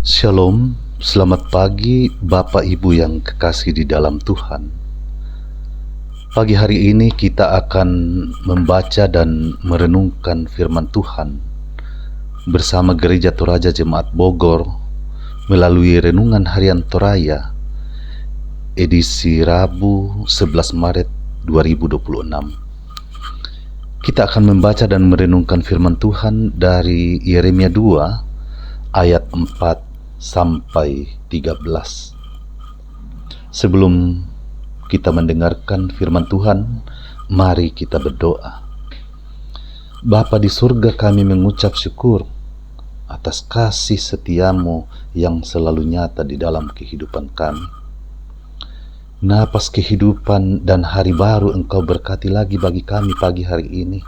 Shalom, selamat pagi Bapak Ibu yang kekasih di dalam Tuhan. Pagi hari ini kita akan membaca dan merenungkan firman Tuhan bersama Gereja Toraja Jemaat Bogor melalui Renungan Harian Toraya edisi Rabu 11 Maret 2026. Kita akan membaca dan merenungkan firman Tuhan dari Yeremia 2 ayat 4 sampai 13. Sebelum kita mendengarkan firman Tuhan, mari kita berdoa. Bapa di surga, kami mengucap syukur atas kasih setiamu yang selalu nyata di dalam kehidupan kami. Napas kehidupan dan hari baru Engkau berkati lagi bagi kami pagi hari ini.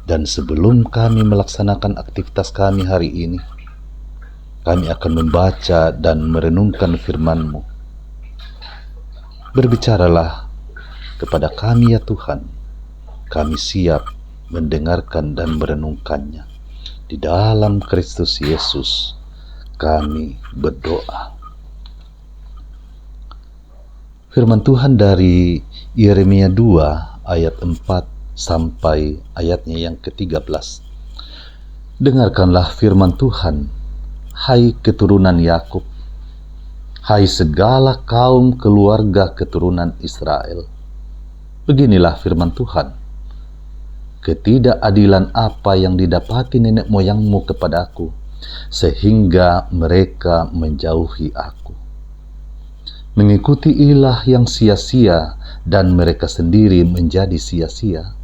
Dan sebelum kami melaksanakan aktivitas kami hari ini, kami akan membaca dan merenungkan firman-Mu. Berbicaralah kepada kami ya Tuhan. Kami siap mendengarkan dan merenungkannya. Di dalam Kristus Yesus kami berdoa. Firman Tuhan dari Yeremia 2 ayat 4 sampai ayatnya yang ke-13. Dengarkanlah firman Tuhan, hai keturunan Yakub, hai segala kaum keluarga keturunan Israel. Beginilah firman Tuhan. Ketidakadilan apa yang didapati nenek moyangmu kepadaku, sehingga mereka menjauhi aku. Mengikuti ilah yang sia-sia dan mereka sendiri menjadi sia-sia.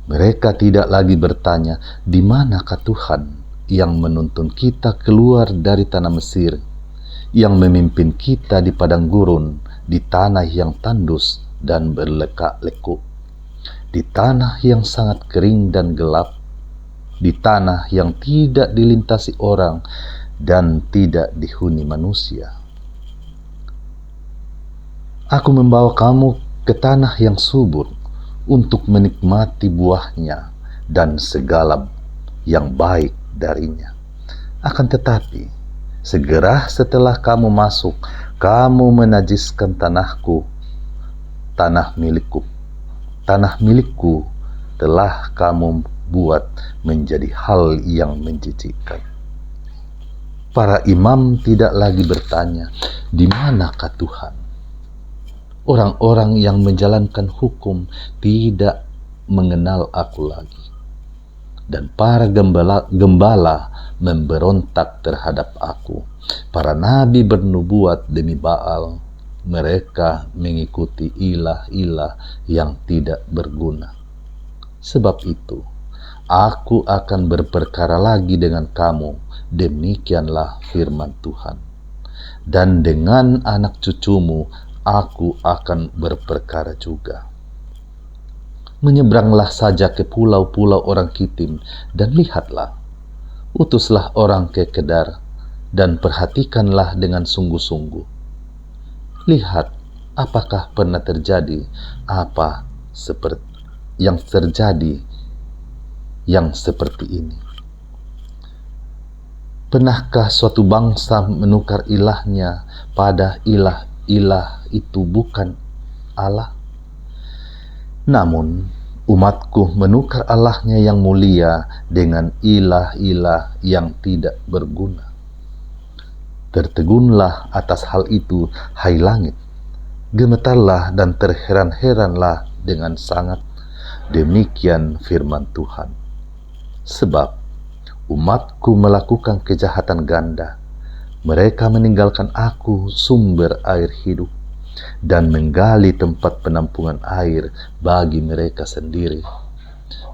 Mereka tidak lagi bertanya, di manakah Tuhan yang menuntun kita keluar dari tanah Mesir, yang memimpin kita di padang gurun, di tanah yang tandus dan berlekak-lekuk, di tanah yang sangat kering dan gelap, di tanah yang tidak dilintasi orang dan tidak dihuni manusia. Aku membawa kamu ke tanah yang subur untuk menikmati buahnya dan segala yang baik darinya. Akan tetapi, segera setelah kamu masuk, kamu menajiskan tanahku, tanah milikku. Tanah milikku telah kamu buat menjadi hal yang menjijikkan. Para imam tidak lagi bertanya, di manakah Tuhan? Orang-orang yang menjalankan hukum tidak mengenal aku lagi. Dan para gembala memberontak terhadap aku. Para nabi bernubuat demi Baal. Mereka mengikuti ilah-ilah yang tidak berguna. Sebab itu, aku akan berperkara lagi dengan kamu. Demikianlah firman Tuhan. Dan dengan anak cucumu, aku akan berperkara juga. Menyeberanglah saja ke pulau-pulau orang Kitim, dan lihatlah, utuslah orang ke Kedar, dan perhatikanlah dengan sungguh-sungguh. Lihat, apakah pernah terjadi apa yang terjadi yang seperti ini. Pernahkah suatu bangsa menukar ilahnya pada ilah itu bukan Allah? Namun, umatku menukar Allahnya yang mulia dengan ilah-ilah yang tidak berguna. Tertegunlah atas hal itu, hai langit. Gemetarlah dan terheran-heranlah dengan sangat. Demikian firman Tuhan. Sebab umatku melakukan kejahatan ganda. Mereka meninggalkan aku, sumber air hidup, dan menggali tempat penampungan air bagi mereka sendiri.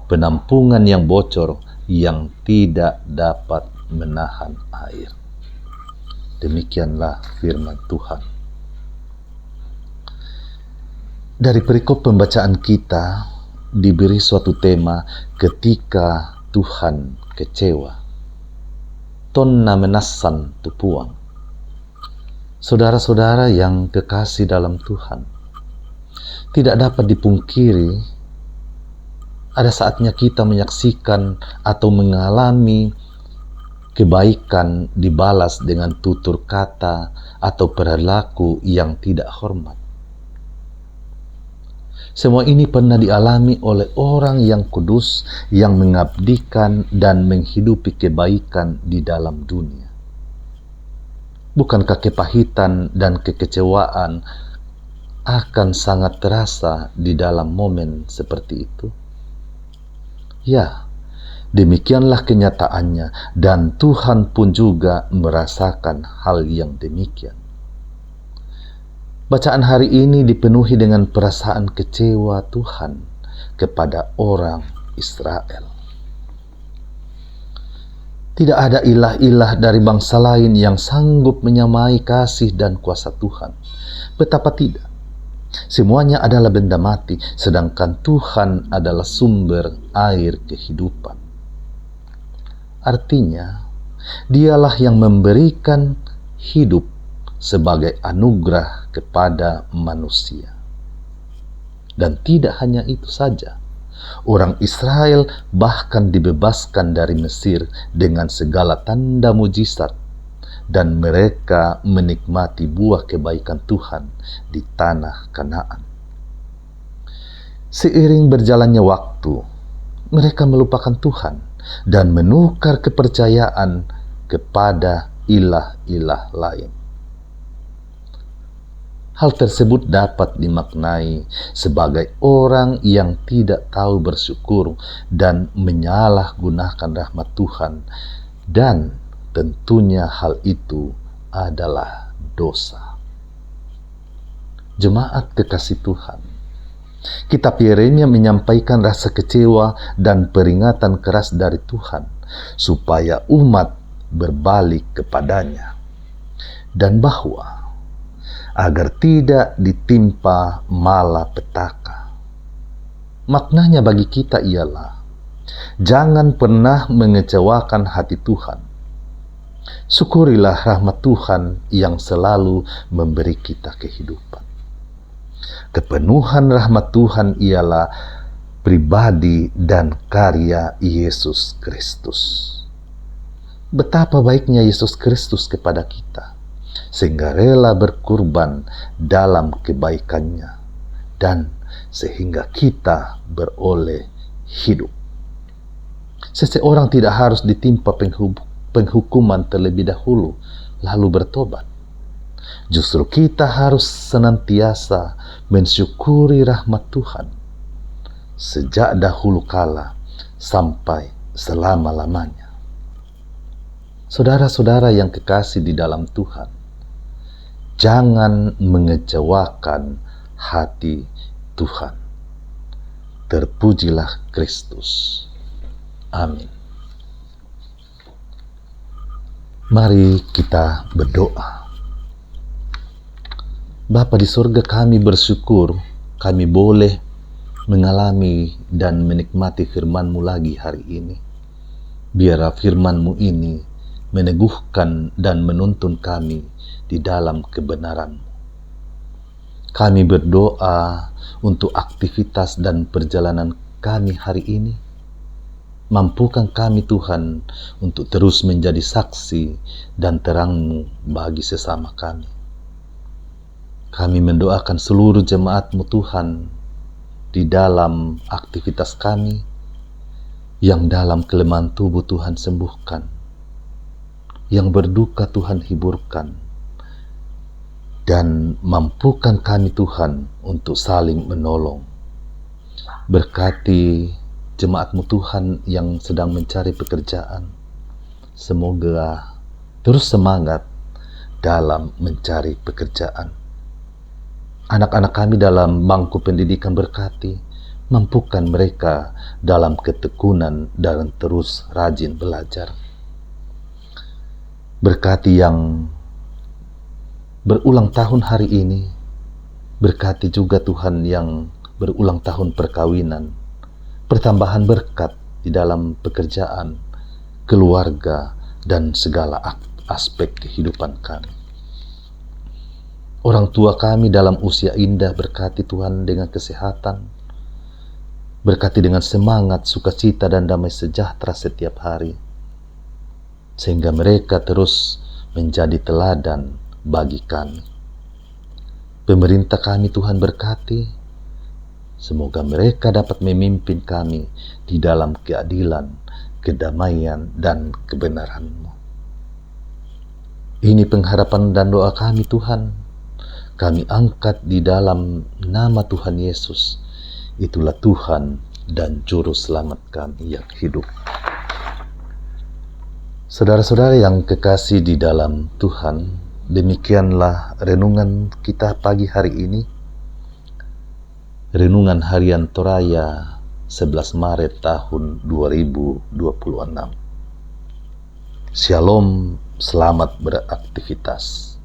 Penampungan yang bocor yang tidak dapat menahan air. Demikianlah firman Tuhan. Dari perikop pembacaan kita diberi suatu tema ketika Tuhan kecewa. Tonna menassan tupuang. Saudara-saudara yang kekasih dalam Tuhan, tidak dapat dipungkiri ada saatnya kita menyaksikan atau mengalami kebaikan dibalas dengan tutur kata atau perilaku yang tidak hormat. Semua ini pernah dialami oleh orang yang kudus yang mengabdikan dan menghidupi kebaikan di dalam dunia. Bukankah kepahitan dan kekecewaan akan sangat terasa di dalam momen seperti itu? Ya, demikianlah kenyataannya, dan Tuhan pun juga merasakan hal yang demikian. Bacaan hari ini dipenuhi dengan perasaan kecewa Tuhan kepada orang Israel. Tidak ada ilah-ilah dari bangsa lain yang sanggup menyamai kasih dan kuasa Tuhan. Betapa tidak. Semuanya adalah benda mati, sedangkan Tuhan adalah sumber air kehidupan. Artinya, Dialah yang memberikan hidup sebagai anugerah kepada manusia. Dan tidak hanya itu saja, orang Israel bahkan dibebaskan dari Mesir dengan segala tanda mujizat, dan mereka menikmati buah kebaikan Tuhan di tanah Kanaan. Seiring berjalannya waktu, mereka melupakan Tuhan dan menukar kepercayaan kepada ilah-ilah lain. Hal tersebut dapat dimaknai sebagai orang yang tidak tahu bersyukur dan menyalahgunakan rahmat Tuhan, dan tentunya hal itu adalah dosa. Jemaat kekasih Tuhan, kitab Yeremia menyampaikan rasa kecewa dan peringatan keras dari Tuhan supaya umat berbalik kepadanya, dan bahwa agar tidak ditimpa malapetaka. Maknanya bagi kita ialah, jangan pernah mengecewakan hati Tuhan. Syukurilah rahmat Tuhan yang selalu memberi kita kehidupan. Kepenuhan rahmat Tuhan ialah pribadi dan karya Yesus Kristus. Betapa baiknya Yesus Kristus kepada kita, sehingga rela berkorban dalam kebaikannya, dan sehingga kita beroleh hidup. Seseorang tidak harus ditimpa penghukuman terlebih dahulu, lalu bertobat. Justru kita harus senantiasa mensyukuri rahmat Tuhan, sejak dahulu kala sampai selama-lamanya. Saudara-saudara yang kekasih di dalam Tuhan, jangan mengecewakan hati Tuhan. Terpujilah Kristus. Amin. Mari kita berdoa. Bapa di surga, kami bersyukur kami boleh mengalami dan menikmati firman-Mu lagi hari ini. Biarlah firman-Mu ini meneguhkan dan menuntun kami di dalam kebenaran-Mu. Kami berdoa untuk aktivitas dan perjalanan kami hari ini. Mampukan kami Tuhan untuk terus menjadi saksi dan terang-Mu bagi sesama kami. Kami mendoakan seluruh jemaat-Mu Tuhan di dalam aktivitas kami, yang dalam kelemahan tubuh Tuhan sembuhkan, yang berduka Tuhan hiburkan, dan mampukan kami Tuhan untuk saling menolong. Berkati jemaat-Mu Tuhan yang sedang mencari pekerjaan, semoga terus semangat dalam mencari pekerjaan. Anak-anak kami dalam bangku pendidikan berkati, mampukan mereka dalam ketekunan dan terus rajin belajar. Berkati yang berulang tahun hari ini, berkati juga Tuhan yang berulang tahun perkawinan, pertambahan berkat di dalam pekerjaan, keluarga, dan segala aspek kehidupan kami. Orang tua kami dalam usia indah, berkati Tuhan dengan kesehatan, berkati dengan semangat, sukacita, dan damai sejahtera setiap hari. sehingga mereka terus menjadi teladan bagi kami. Pemerintah kami Tuhan berkati, semoga mereka dapat memimpin kami di dalam keadilan, kedamaian, dan kebenaran-Mu. Ini pengharapan dan doa kami Tuhan. Kami angkat di dalam nama Tuhan Yesus. Itulah Tuhan dan Juru Selamat kami yang hidup. Saudara-saudara yang kekasih di dalam Tuhan, demikianlah renungan kita pagi hari ini. Renungan Harian Toraya 11 Maret tahun 2026. Shalom, selamat beraktivitas.